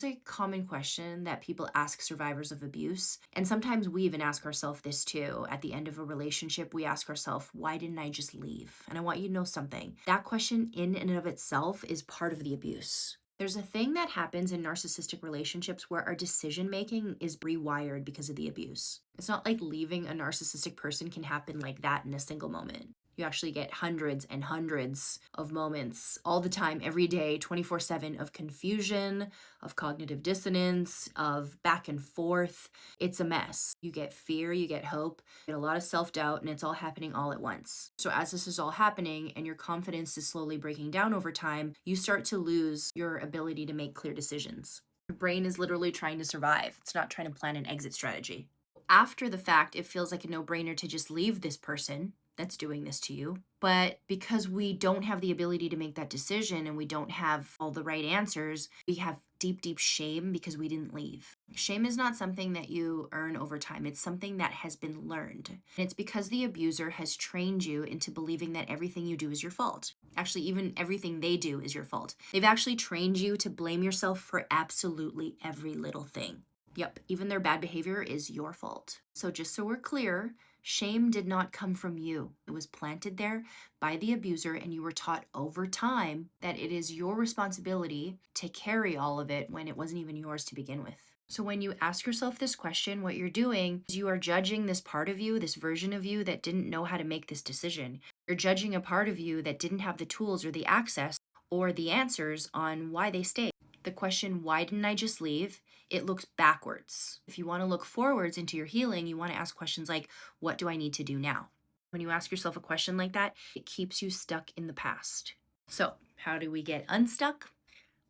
It's a common question that people ask survivors of abuse. And sometimes we even ask ourselves this too. At the end of a relationship, we ask ourselves, why didn't I just leave? And I want you to know something. That question, in and of itself, is part of the abuse. There's a thing that happens in narcissistic relationships where our decision making is rewired because of the abuse. It's not like leaving a narcissistic person can happen like that in a single moment. You actually get hundreds and hundreds of moments all the time, every day, 24/7 of confusion, of cognitive dissonance, of back and forth. It's a mess. You get fear, you get hope, you get a lot of self doubt, and it's all happening all at once. So, as this is all happening and your confidence is slowly breaking down over time, you start to lose your ability to make clear decisions. Your brain is literally trying to survive, it's not trying to plan an exit strategy. After the fact, it feels like a no brainer to just leave this person that's doing this to you. But because we don't have the ability to make that decision and we don't have all the right answers, we have deep, deep shame because we didn't leave. Shame is not something that you earn over time, it's something that has been learned. And it's because the abuser has trained you into believing that everything you do is your fault. Actually, even everything they do is your fault. They've actually trained you to blame yourself for absolutely every little thing. Yep, even their bad behavior is your fault. So, just so we're clear, shame did not come from you. It was planted there by the abuser, and you were taught over time that it is your responsibility to carry all of it when it wasn't even yours to begin with. So, when you ask yourself this question, what you're doing is you are judging this part of you, this version of you that didn't know how to make this decision. You're judging a part of you that didn't have the tools or the access or the answers on why they stayed. The question, why didn't I just leave? It looks backwards. If you want to look forwards into your healing, you want to ask questions like, what do I need to do now? When you ask yourself a question like that, it keeps you stuck in the past. So, how do we get unstuck?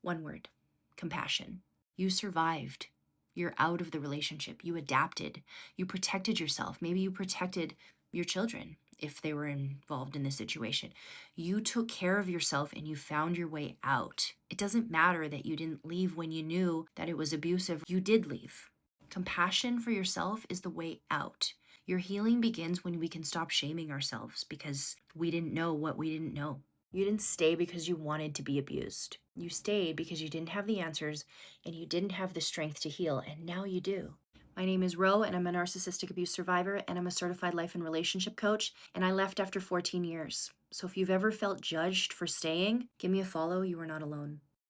One word: compassion. You survived. You're out of the relationship. You adapted. You protected yourself. Maybe you protected your children if they were involved in this situation. You took care of yourself and you found your way out. It doesn't matter that you didn't leave when you knew that it was abusive. You did leave. Compassion for yourself is the way out. Your healing begins when we can stop shaming ourselves because we didn't know what we didn't know. You didn't stay because you wanted to be abused. You stayed because you didn't have the answers and you didn't have the strength to heal, and now you do. My name is Ro, and I'm a narcissistic abuse survivor, and I'm a certified life and relationship coach, and I left after 14 years. So if you've ever felt judged for staying, give me a follow. You are not alone.